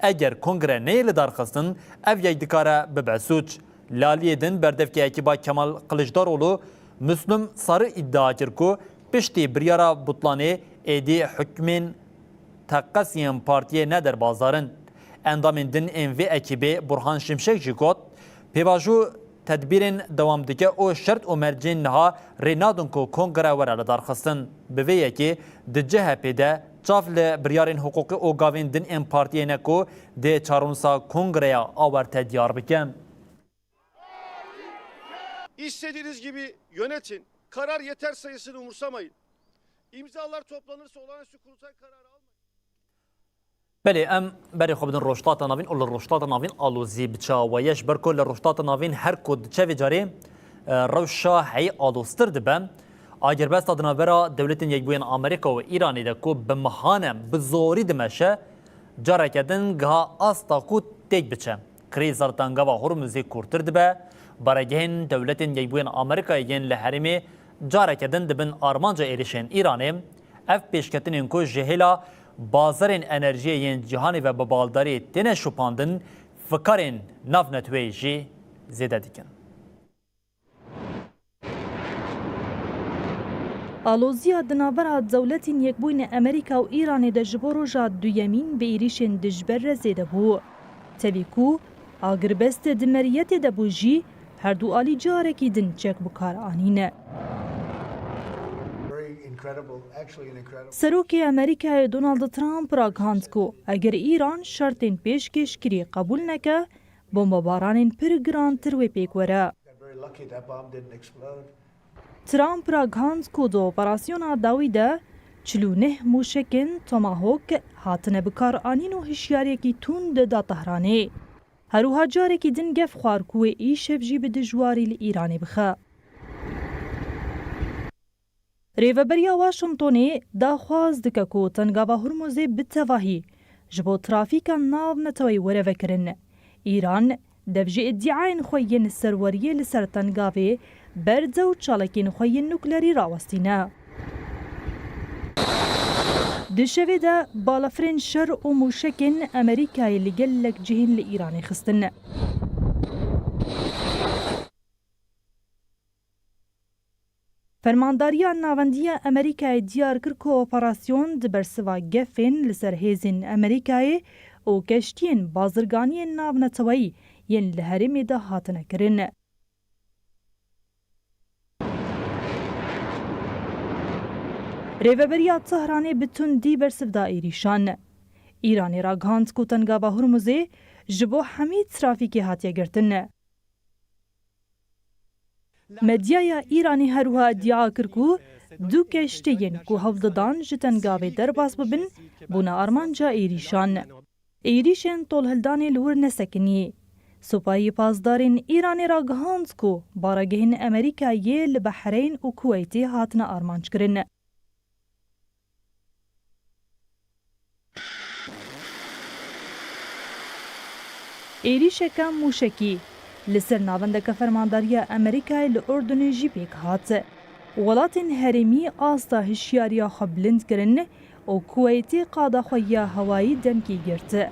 A: eger kongre neyê li darxistin ev yek dikare bibe sûç. Laliyê din berdevkê ekiba Kemal Kılıçdaroğlu Müslüm Sarı iddia kir ku piştî biryara butlanê êdî hükmên teqesiyên partiyê ne derbazarin. Endamên din ên vê ekibê Burhan Şimşek jî got pêvajo tedbîrên dewam dike û şert û mercên niha rê nadin ku kongre were li darxistin. Bi vê yekê di CHP'de çav li biryarên hiqûqî û gavên din ên partiyê ne ku dê çarûnsa kongreya awerte diyar bike.
I: İstediğiniz gibi yönetin. Karar yeter sayısını umursamayın. İmzalar toplanırsa olağanüstü kurultay kararı almayın.
A: بله ام برای خوب دن رشتات نوین اول رشتات نوین آلوزی بچا و یش بر کل رشتات نوین هر کد چه وجاری روشا هی آلوستر دبم اگر بس دادن برا دولتین یک بوین آمریکا و ایرانی ده کو بمهانم بزوری دمشه جاره کدن گها استا کو تک بچه کریزار تنگا و هرمزی کورتر دبه برای گهن دولتین یک بوین آمریکا ین لحرمی جاره کدن دبن آرمانجا ایریشن ایرانی اف پیشکتنین کو جهلا بازارên enerjiyê yên cîhanê ve bi baldarê têne şupandin fikarên navnetwê jî zêde dikin.
C: Alozîya di navbera dewletên Yekbûyînê Amerîka û Îranê de ji bo roja duyemîn bi êrişên dijber re zêde bû. Tevî ku agirbestê di meriyetê de bû jî her du alî carekî din çek bikar anîne. Serokê Amerîkayê Donald Trump ra gihand ku eger Îran şertên pêşkêşkirî qebûl neke, bombebaranên pir girantir wê pêk were. Trump ra gihand ku di operasyona dawî de 49 mûşekên Tomahawk hatine bikaranîn û hişyariyekî tûn dida Tehranê. Herûha carekî din gev xwar ku wê îşev jî bi dijwarî li Îranê bixe. Rêveberiya Washingtonê daxwaz dike ku tengava Hormuzê bi tevahî ji bo trafîka navneteweyî were vekirin. Îran dev ji îddiayên xwe yên serweriyê li ser tengavê berze û çalekên xwe yên nuklerî rawestîne. Di şevê de balafirên şer û mûşekên Amerîkayê li gelek cihên li Îranê xistin. Fermandariya navendiya Amerîkayê diyar kir ku operasyon di bersiva gefên li ser hêzên Amerîkayê û keştiyên bazirganiyên navneteweyî yên li herêmê de hatine kirin. Rêveberiya Tehranê bi tundî bersiv da êrîşan. Îranê ra gihand ku tengava Hormuzê ji bo hemî trafîkê hatiye girtin. مدیای ایرانی هروها ادعا کرد که دو کشتین که هفددان جتنگاوی درباس ببن بونا آرمانجا ایریشان. ایریشن طول هلدانی لور نسکنی. سپاهی پاسدارین ایرانی را گهاند که بارگهین امریکایی لبحرین و کویتی هاتنا آرمانج کرن. ایریشکا موشکی لسر ناوندک فرمانداری امریکای لأردن جی پیک هات. ولاتین هرمی آستا هشیاریا خبلند کرن و کویتی قادا خویا هوایی دنکی گرت.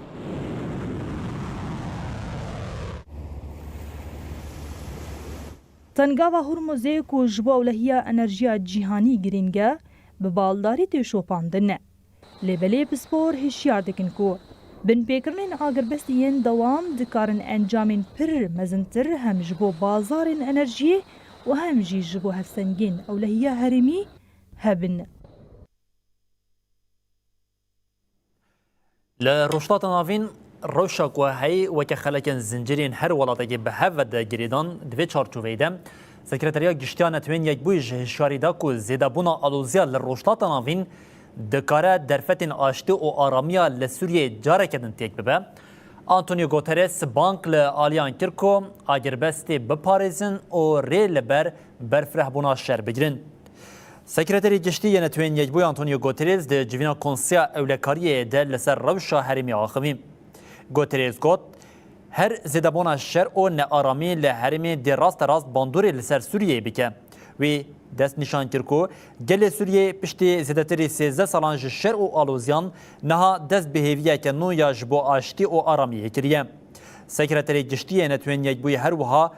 C: تنگاوا هرمزه کو جبا ولهیا انرژیا جهانی گرینگه به بالداری تشوپاندن. لبلی بسپور هشیار دکن کو بن پیکرین آگربستین دوام دکارن انجامین پر مزنتر هم جبو بازارین انرژی و هم جی جبو هفسنگین اولهیا هرمی هبن.
A: لروشتات نافین روشا کوهی و که خلکن زنجیرین هر ولاتگی به هفت گریدان دوی چارچوبه ده سکرتریا گشتیان اتوین یک بویج هشیاری دا که زیده بونا آلوزیا لروشتات نافین دکاره درفتین آشتی و آرامیا لسوریه جاره کدن تیک ببه. آنتونیو گوترس بانک لآلیان کرکو آگربستی بپاریزن و ری لبر برفره بونا شر بگرن. سکرتری گشتی نتوین یک بوی آنتونیو گوترس ده جوینا کنسیا اولکاریه ده لسر روشا هرمی آخویم. گوترس گوت هر زیدبونا شر و نآرامی لحرمی دی راست باندوری لسر سوریه بکه. وی دست نشان کرکو گل سوریه پشتی زیدتری 13 سالان شر و آلوزیان نها دست بهیویه که نو یا جبو آشتی و آرامیه کریه. سکرتری گشتی نتوین یک بوی هر وها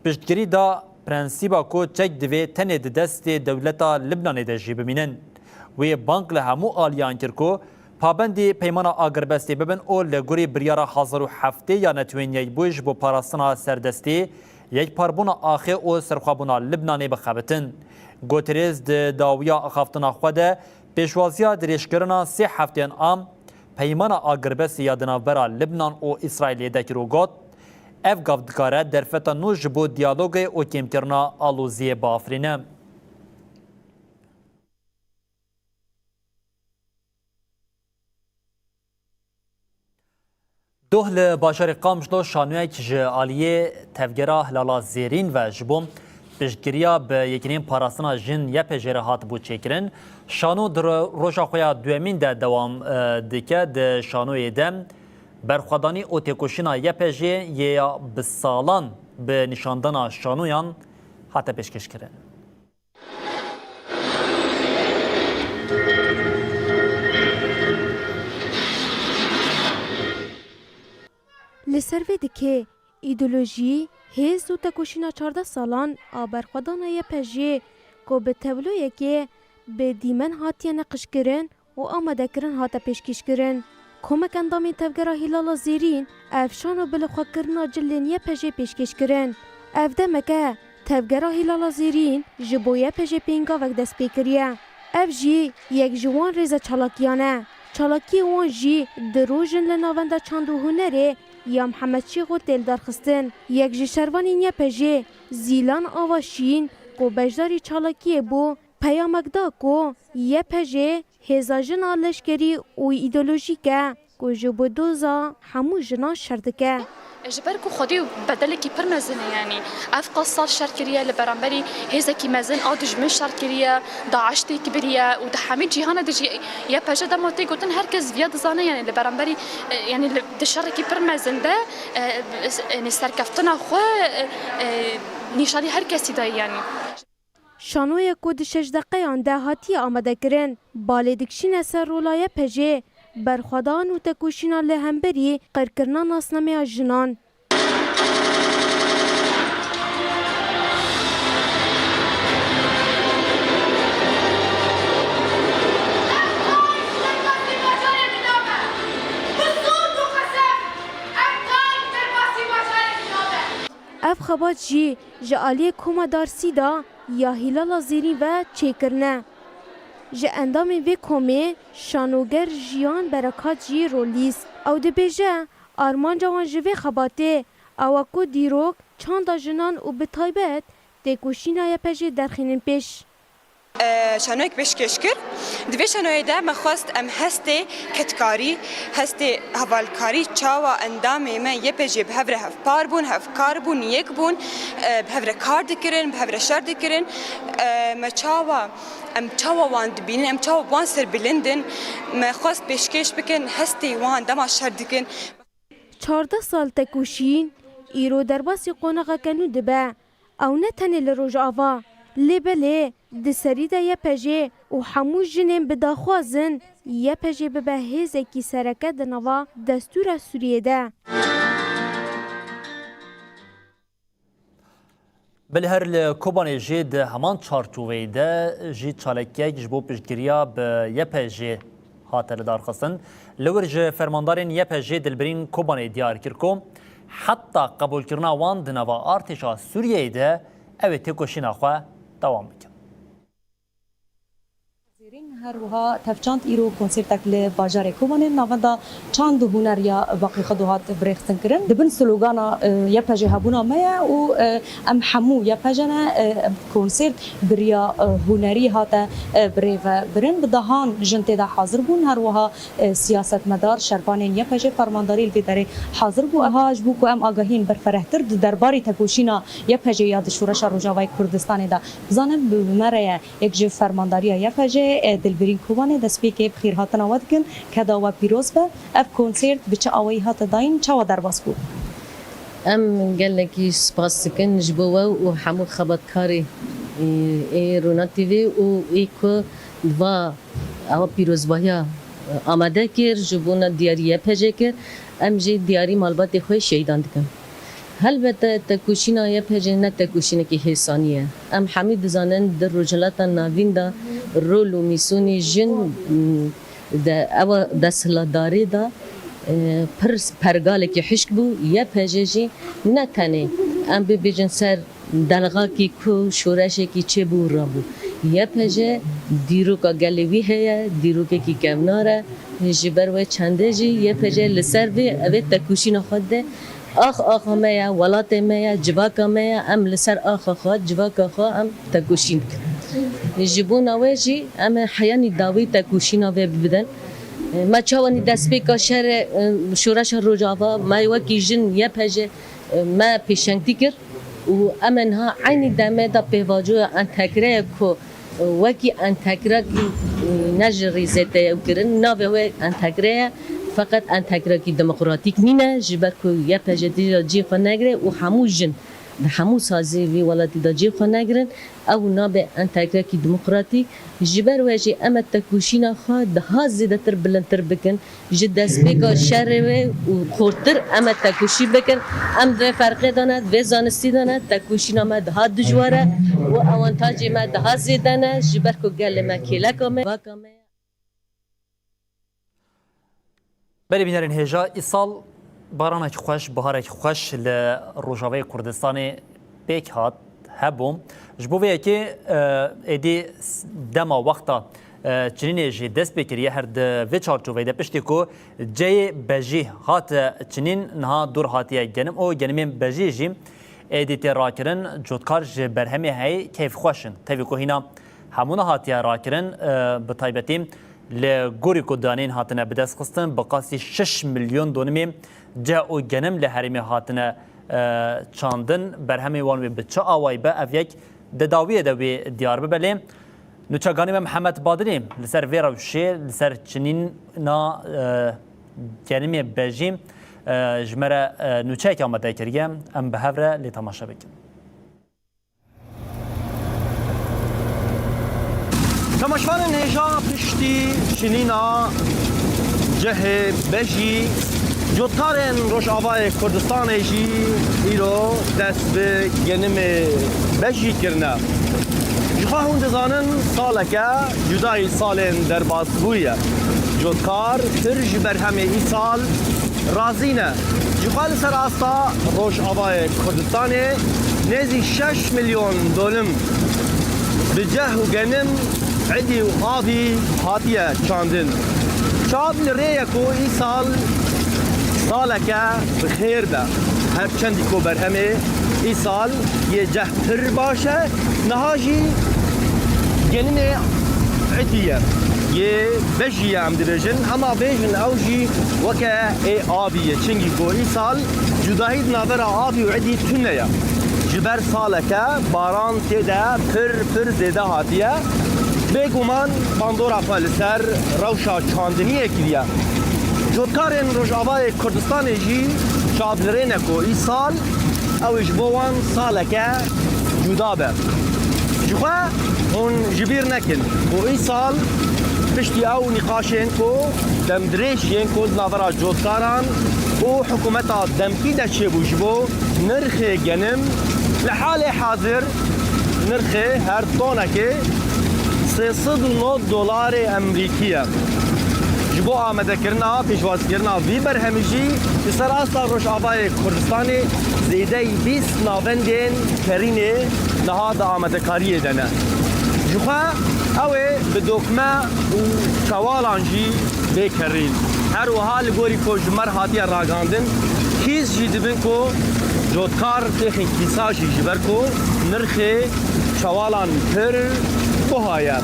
A: پشتگیری دا پرنسیبا کو چک دوی تنه دست دولتا لبنان ده جی بمینن. وی بانک لهمو آلیان کرکو پابندی پیمانا آگربستی ببن او لگوری بریارا حاضر و هفته یا نتوین یک بویش بو پاراستنا سردستی یک پاربونا آخه او سرخوابونا لبنانی بخابتن. گوتریز داویا اخافتنا خوده پیشوازیا دریشکرنا 3 هفته ام پیمانا آگربستی یا دنابرا لبنان و اسرائیلی دکرو گوت اف گاودکاره درفتا نوش بو دیالوگ او کمکرنا آلوزی بافرینه. دوه باشار قامشلو شانویک جالیه تفگرا هلالا زیرین و جبوم پشتگیریا به یکینین پاراستنا جن یا پجره هات بود چکرن شانو در روشا خویا دوامین ده دوام دکه ده شانوی دم برخوادانی او تکوشینا یا پجه یا بسالان به نشاندن شانویان حتی پیشکش کرن.
J: لسروی دکه ایدولوژی هیز و تکوشینا 14 سالان آبرخودان یا پجه که به تولو که به دیمن هاتیه نقش کرن و آمده کرن هاتا پیشکش کرن. کمک اندامی تفگرا هلالا زیرین افشان و بلخوا کرنا جلین یا پجه پیشکش کرن. افده مکه تفگرا هلالا زیرین جبو یا پجه پینگا وک دست پیکریه. اف جی یک جوان ریزه چالاکیانه. چالاکی وان جی دروژن لناونده چاندو هنره یا محمد شیخو تلدار خستن. یک جی شروانی یا پجه زیلان آواشین کو بجداری چالاکیه بو پیامک دا کو یا پجه هزاجن لشکری و ایدولوژیکه کو جبو دوزا همو جنا شردکه.
B: جبركو خدي بدلكي برمزنه يعني افقا صار شركريه لبرامبري هيزكي مازن ادج من شركريه داعشتي كبريه ودحامي جيهانا دجي يا باجا دموتي قلتن هركز فيا دزانه يعني لبرامبري يعني دشركي برمزن ده يعني سركفتنا خو نشاني هركسي ده يعني
J: شانوی کود 6 دقیقه ده هاتی آماده کرن بالدکشین سر رولای پجه برخوادان و تکوشینا لهمبری قرکرنا ناسنامه جنان. اف خبات جی جالی کوما دارسی دا یا هلال زیری و چیکرنه. جه اندام وی کومه شانوگر جیان برکات جی رولیست. او ده بیجه آرمان جوان جوی خباته او اکو دیروک چند جنان و بطایبت تکوشینا یا پجی درخینن پیش.
K: شانویک پیشکش کرد دوی شانوی ده مخواست ام هسته کتکاری هسته حوالکاری چاوا اندامی من یه پیجی به هفره هف پار بون هف کار بون یک بون به هفره کار دکرن به هفره شر دکرن ما چاوا ام چاوا وان دبینن ام چاوا وان سر بلندن مخواست پیشکش بکن هسته وان دما شر دکن
J: 14 سال تکوشین ایرو درباسی قونقه کنو دبه او نه تنه لروج آوا لبله دسری ده یه پجه و همو جنین بداخوازن یه پجه به هزه کی سرکه دنوا دستور سوریه ده.
A: بله هر لکوبان جید همان چارچوبه ده جید چالکیه جبو پیشگیریا به یه پجه هاتل دار خستن لورج فرماندارین یه پجه دلبرین کوبان دیار کرکو حتی قبول کرنا وان دنوا ارتشا سوریه ده اوه تکوشینا خواه دوام بکن.
L: هر وها تفچاند ایرو کنسرتک ل باجار کوبانه ناوندا چند هنر یا باقی خدوات برختن کرن دبن سلوگانا یا پجه هبونا میا و ام حمو یا پجنا کنسرت بریا هنری هات بریو برن بدهان جنته دا حاضر بون هر وها سیاست مدار شربانین یا پجه فرمانداری الفداری حاضر بو هاج بو کو ام آگاهین برفرهتر درباری تکوشینا یا پجه یاد شورش روجاوای کردستان دا بزنم بمره یک جو فرمانداری یا پجه دلبرین کوبانه دستی که بخیر هاتن آواد کن که داوا پیروز به اف کنسرت بچه آوایی هات داین چه درباس بود
M: ام قال لك سپاس کن جبوا و حمو خبط کاری رونا تیوی و ایکو دوا او پیروز بایا آماده کر جبونا دیاری پجه کر ام جی دیاری مالبات خوی شهیدان دکن البته تکوشینا یا پجه نه تکوشینا که حسانیه ام حمید زانن در رجالات ناوین دا رول و میسونی جن دا او دستلداری دا پرگال که حشک بو یا پجه جی نه تنه ام ببیجن سر دلغا کی کو شورش کی چه بو را بو یا پجه دیرو کا گلوی ہے دیرو کے کی کمناره جبر و چنده جی یا پجه لسر و او تکوشینا خود ده آخ مایا ولات مایا جواک مایا ام لسر آخ خود جواک خو ام تکوشین جبون آویجی ام حیانی داوی تکوشینا و بدن ما چوانی دست به شهر شورش روجاوا ما وکی جن یا پجه ما پیشنگی کر و امنها عین دمه دا پیواجو انتگره کو وکی انتگره نجری زده و کرن ناوی انتگره فقط انتگره کی دموکراتیک نینه جبر کو یا پجه دی جی خو نگره و همو جن همو سازی وی ولادی دا جی خو نگرن او نابه انتگره کی دموکراتیک جبر وجه اما تکوشینا خو ده زیاده تر بلندتر بکن جد دسپیکا شر و خورتر اما تکوشی بکن ام ده فرق داند و زانستی داند تکوشینا ما ده دجواره و اوانتاجی ما ده زیاده نه جبر کو گل ما کلکامه
A: بله بینرین هجا ایسال بارانک خوش بهارک خوش لروجاوی کردستان پیک هات هبوم جبویه که ایدی دما وقتا چنین جی دست بکریه هر د چارچوبه ده پشتی کو جی بجی هات چنین نها دور هاتیه گنم او گنمین بجی جی ایدی تی راکرن جودکار جی برهمی هی کیف خوشن تاوی کو هینا همون هاتیه راکرن بطایبتیم لگوری کدانین هاتنه بدست خستن بقاسی 6 میلیون دونمی جا او گنم لحرمی هاتنه چاندن برهمی وانوی بچه آوائی با اویک دداویه دوی دیار ببلیم نوچاگانی محمد بادریم لسر ویرا وشی لسر چنین نا گنمی بجیم جمره نوچه که آمده کریم ام به هفره لی تماشا بکن
N: تماشوان نهجا پشتی شنینا جه بجی جوتارن روش آوای کردستان جی ایرو دست به گنم بجی کرنه جخواه هون دزانن سالکه جدای سالن در بازگویه جوتکار ترج برهمه ای سال رازینه جخواه لسر آستا روش آوای کردستان نزی 6 میلیون دولم به جه و گنم عدی و آوی هاتیه چاندن شاب لریه کو ای سال سالکه بخیر ده هر چندی کو برهمه ایسال یه جهتر باشه نهاجی گنینه عدیه یه بجی هم دیبیجن اما بیجن اوجی وکه ای آبیه چنگی گو ایسال جداهید نابر آبی و عدی تنیه جبر ساله که باران تیده پر زیده هاتیه بگومان باندورا پالسر روشا چاندنیه کریه جوتکارین روژاوای کردستان جی شابلرینه کو ای سال اوش بوان ساله که جدا به جخوا اون جبیر نکن و ای سال پشتی او نقاشین کو دمدریشین کو ناورا جوتکاران و حکومتا دمکی دچه بوجبو نرخ گنم لحال حاضر نرخ هر تونه که $309 امریکیه جبو آمده کرنا پیشواز کرنا وی بر همیشی سر اصلا روشاوای کردستانی زیده 20 ناوندین کرینه نهاد آمده کاریه دنه جخوا اوه به دکمه و چوالانجی بکرین هر و حال گوری که جمر هاتی راگاندن کیز جی دبن کو جوتکار تخین کیساجی جبر کو نرخ چوالان پر بهایه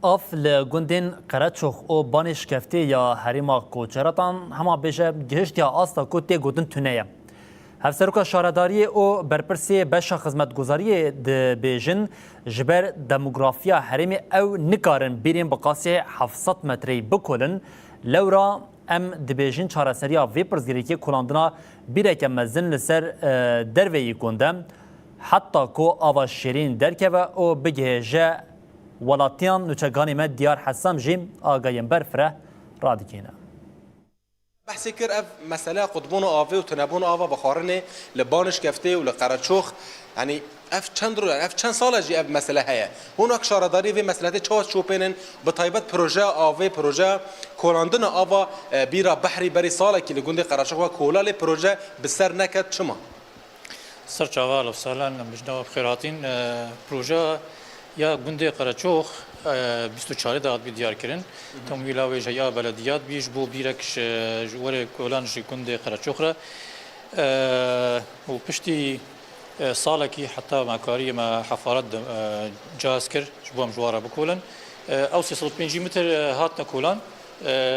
A: آف لگوندین قرچوخ او بانش کفته یا حریما کوچراتان هما بیشه گهشت یا آستا کو تی گودن تونیه هفسروکا شارداری او برپرسی بشا خدمتگزاری بیژن جبر دموگرافیا حریم او نکارن بیرین بقاسی 700 متری بکلن لورا ام دبیژن چارەسەریya vê pirsgirêkê kulandina bîreke mezin li ser derveyî gundem heta ku ava şêrîn derkeve û bigihêje welatiyan nûçeganê me Diyar Hesam jî agahiyên ber fire radikîne.
O: بحثي كر اف مساله قطبون آوه و تنبون آوه بخارنه لبانش كفته و لقرچوخ يعني اف چند رو اف چند سال جي اف مساله هيا هناك شارداري في مساله چاوت شوبينن بطيبت بروجه آوه بروجه کولاندن آوه بيرا بحري بري ساله كي لگوند قرچوخ و کولال بروجه بسر نكد چما
P: سر چاوال و سالان مجنو بخيراتين بروجه یا گوند قرچوخ 24 داد بی دیار کردن تمویل آویج یا بلدیات بیش بو بیرکش جوار کولانش گوند قرچوخ را و پشتی ساله کی حتی مکاری ما حفارت جاز کرد جبام جوارا بکولن او 350 متر هات نکولان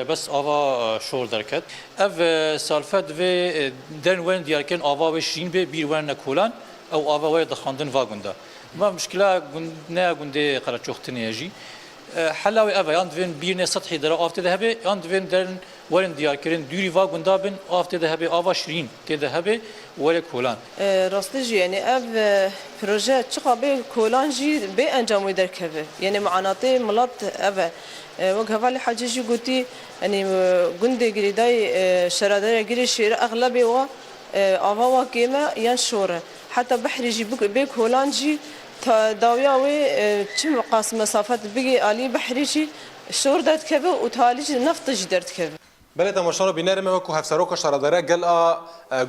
P: بس آوا شور درکت اف سالفت و درن وین دیار کردن آوا و شین به بیر ورن نکولان او آوا و دخاندن واگوندا ما مشكلة نه گنده قرچوخ تنیجی حلاوی اوه یان دوین بیرن سطحی در آفت دهبه یان دوین درن ورن دیار کردن دوری وا گنده بن آفت دهبه آوا شرین تدهبه ور کولان
Q: راستی جی یعنی اف پروژه چقدر به کولان جی به انجامی در کبه یعنی معناته ملت اوه وقت حالی حاجی گویی یعنی گنده گریدای شرادر گری شیر اغلبی و آوا و کیما یان شوره حتى بحري جي بيك هولانجي داوياوي چم قاس مسافات بيجي آلي بحري جي شور داد كبه وتالي جي نفط جي درد كبه
O: بله تماشا بینر می‌وکو هفسروک شرادره گل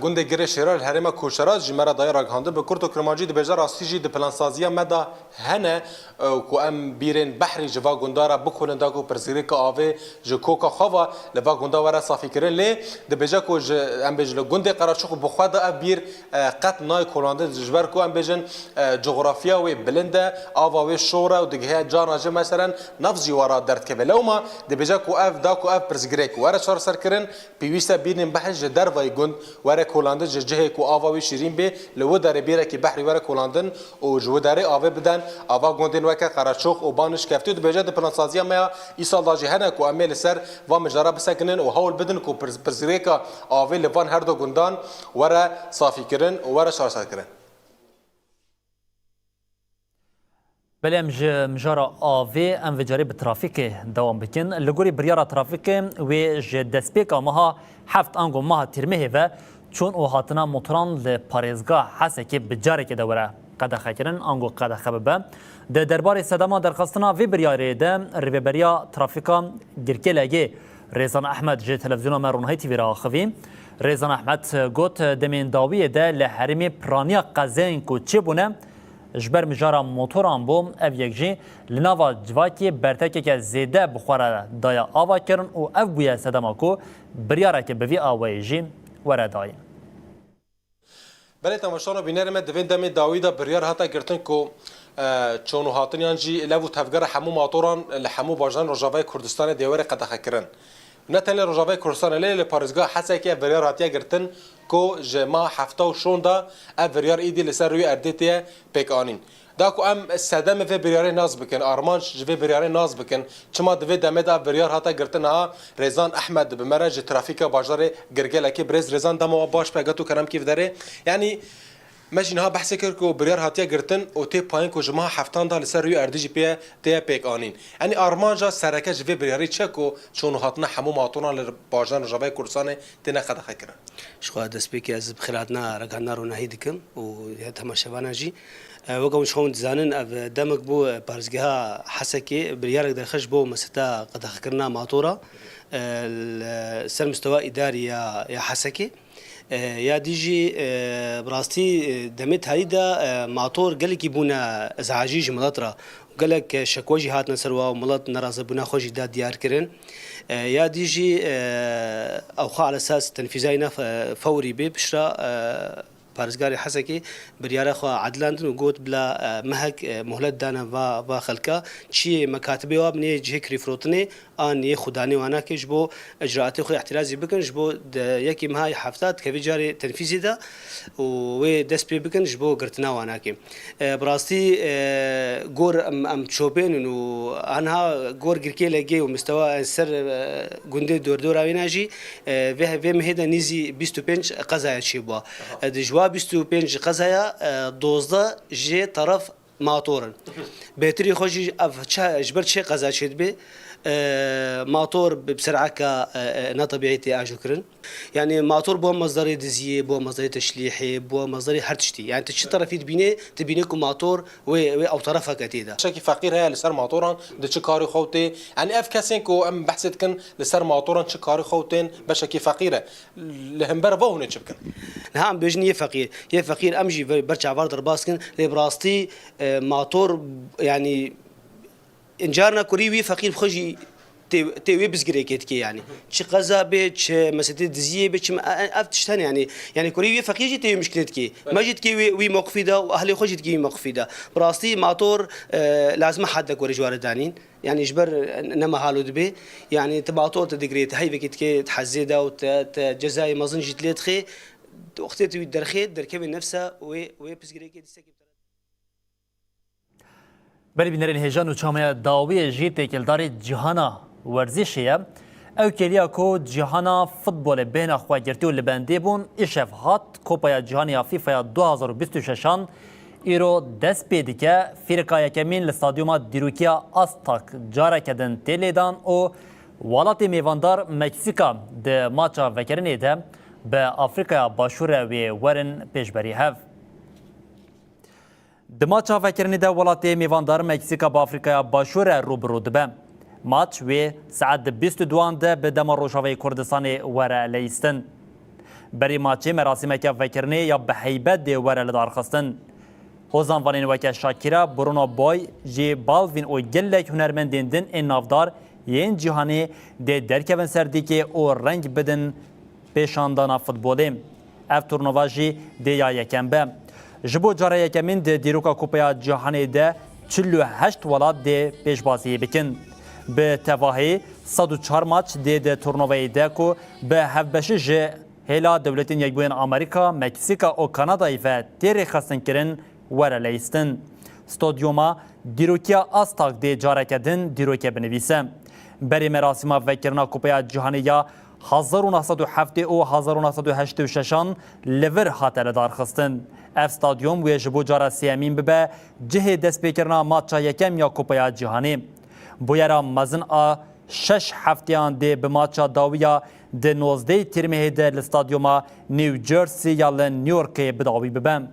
O: گنده گره شیرال هرم کوشراز جمره دایر راگهانده به کورت و کرمانجی د بجار راستی جی د پلانسازی مدا هنه کو ام بیرن بحری جوا گندارا بکولن دا کو پرزیری کا آوه جکوکا خوا لوا گندا ورا صافی کرن لی د بجا کو ام بجل گنده قراشوق بخواد ابیر قط نای کولانده جبر کو ام بجن جغرافیا و بلنده آوا و شورا و دغه جان مثلا نفس جوارا درد که لوما د بجا کو اف دا کو اف پرزیری کو ورا سرکرن پیوسته بینن بحث در وای گند ور کولاندن جهه کو آوا شیرین به لو در بیره کی بحری ور کولاندن او جو در آوا بدن آوا گندن وک قرچوخ او بانش کفتید به جد پلان سازی ما ایسال دا جهنه کو عمل سر و مجرا بسکنن او هول بدن کو پرزریکا آوا لوان هر دو گندان ور صافی کرن او ور شارسات کرن
A: بله مجارا آوی ام وجاری به ترافیک دوام بکن لگوری بریارا ترافیک و دسپیک آمها هفت آنگو ماه ترمه و چون او هاتنا موتران لپارێزگاه حسه که بجاره که دوره قدخه کرن آنگو قدخه ببه ده دربار صدما درخواستنا وی بریاره ده ریبریا ترافیکا گرکه لگه ریزان احمد جه تلویزیون مرونهای تیوی را خوی ریزان احمد گوت دمین داویه ده لحرمی پرانیا قزین کو چه بونه جبر مجارا موتوران بوم اف یک جی لناوا جواکی برتکه که زیده بخوره دایا آوا کرن و اف بویا سدما کو بریاره که بوی آوای جی وره داین.
O: بله تماشانا بینرمه دوین دمی داویدا بریار هاتا گرتن کو چونو هاتنیان جی لو تفگر حمو ماتوران لحمو باجان رجاوای کردستان دیوار قدخه کرن. نه تنها رجاوای کردستان لیل پارزگاه حسه که بریار هاتیا گرتن کو جما هفته و شوندا اف بریار ایدی لسر روی اردیتیه پیک آنین. داکو ام صدمه في برياري ناز بكن ارمانش في برياري ناز بكن چما دوی دمه دا بريار هاتا گرتنها رزان احمد بمرج ترافيكا باجار گرگل اكي برز رزان دمو باش بگاتو كرم كيف داره يعني مجنها بحث كر کو بريار هاتیا گرتن او تي پاين کو جما هفتان دا لسر روی اردی جي پی تي پیک آنین يعني ارمانجا سرکه في برياري چکو چون هاتنا حمو ماتونا لباجان جوای کردستان تنه قد خکرن
R: شخوا دست بکی از بخیراتنا رگانا رو نهی دکم و تماشاوانا جی وقوم شخون دزانن اف دمك بو بارزگها حسكي بريارك درخش بو مستا قد خكرنا ماطورة سر مستوى إداري يا حسكي يا ديجي براستي دمت هيدا ماطور قالك يبونا ازعاجيج ملطرة وقالك شكوجي هاتنا سروا وملط نراز بنا خوجي داد ديار كرن يا ديجي اوخا على اساس تنفيذينا فوري بشرا پارزگاری حسکی بریاره خو عدلاندن و گوت بلا مهک مهلت دانا و خلکا چی مکاتبه و ابنی جهکری فروتنی آن یه خدانی وانا که جبو اجراءات خو احترازی بکن جبو یکی مهای هفتاد که جاری تنفیزی دا و دست پی بکن جبو گرتنا وانا که براستی گور ام چوبین و آنها گور گرکی لگی و مستوى سر گنده دور آویناجی و مهدا نیزی 25 قضایت چی با دجوا 25 قضايا دوزدا جي طرف ماطورن بهتري خوجي اف جبر شي قضا شد به ماطور بسرعه ك طبيعتي اجكرن يعني ماطور بو مصدر دزيه بو مصدر تشليحي بو مصدر هرتشتي يعني تشي طرف تبينيكم ماطور او طرفها كتيدا
O: شكي فقير هي لسر ماطوران دشي كاري خوتي يعني اف كاسين كو ام بحثت كن لسر ماطوران شي كاري خوتين بشكي فقيره لهمبر فو هنا شبكن
R: نعم بيجني يا فقير امجي برجع برد رباسكن لبراستي ماطور يعني انجارنا كوريوي فقير بخجي تي بزغريكيت كي يعني شي قزا بيت مسدي دزيه بيت افتشتن يعني كوريوي فقير جي تي مشكلتكي ما جيت كي وي موقفيدا واهلي خوجت كي موقفيدا براستي ماطور لازم حد كوري جوار دانين يعني جبر نما حالو دبي يعني تبعطور تدغريت هاي بكيت كي تحزيدا وجزاي مازن جيت ليتخي وقتي درخيت دركب نفسها و بزغريكي دسكي
A: بلی بینرین هجان و چامه داوی جیت کلدار جهانا ورزشیه او کلیا کو جهانا فوتبال بین خواگرتی و لبنده بون ایشف هات کوپای جهانی فیفا 2026 ایرو دست پیدی که فرقه یکمین لستادیوم دیروکیا آستاک جاره کدن تلیدان و ولات میواندار مکسیکا ده ماچا وکرنی ده به افریقا باشور و ورن پیشبری هف دماچ فکرنی ده ولاتی میواندار مکسیکا با افریقا باشور روبرو دبه ماچ و ساعت 22 ده به دم روشاوی کردستان وره لیستن بری ماچی مراسم که فکرنی یا به حیبت ده وره لدارخستن هوزان وانین وکه شاکیرا برونو بای جی بالوین او گلک هنرمندین دن این نافدار یین جهانی ده درکون سردی که او رنگ بدن پیشاندانا فوتبولیم اف تورنووا جی ده یا یکم به جبو جاره یکمین ده دیروکا کوپیا جهانی ده 48 ولات ده پیشبازی بکن به تواهی 104 ماچ ده تورنوای ده کو به هفبشی جه هلا دولتین یکبوین امریکا، مکسیکا و کانادای و تیری خستن کرن وره لیستن. ستادیوما دیروکیا آستاک ده جاره کدن دیروکیا بنویسه. بری مراسم وکرنا کوپیا جهانی یا 1907 و 1986 لور هاتل دارخستن. اف ستادیوم و جبو جاره سیامین ببه جه دست بکرنا ماتچا یکم یا کوپیا جهانی. بویرا مزن آ 6 هفتیان ده به ماتچا داویا ده 19 ترمه ده لستادیوما نیو جرسی یا نیویورک بداوی ببم.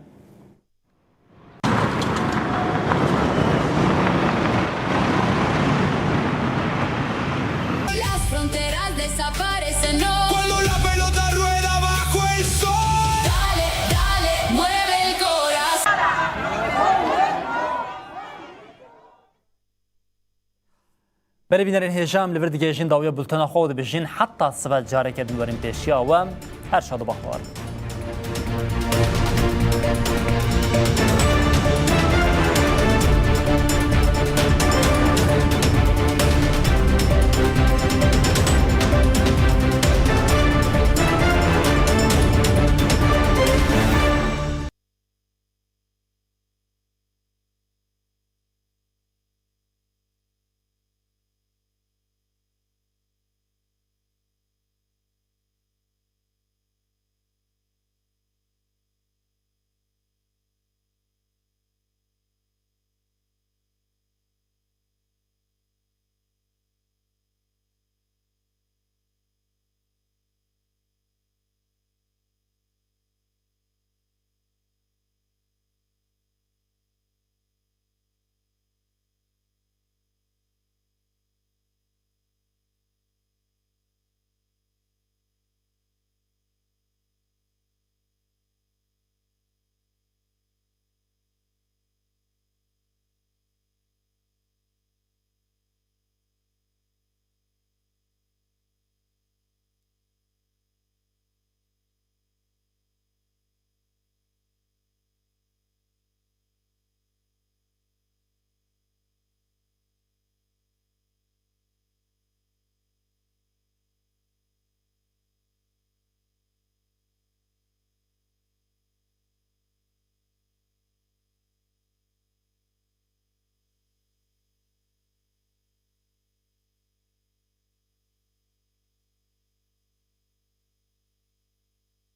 A: بله بینرین هیجام لور دیگه جین داویا بولتنا خود بجین حتی سوال جاره کردن ورین پیشیا و هر شاد و بخوار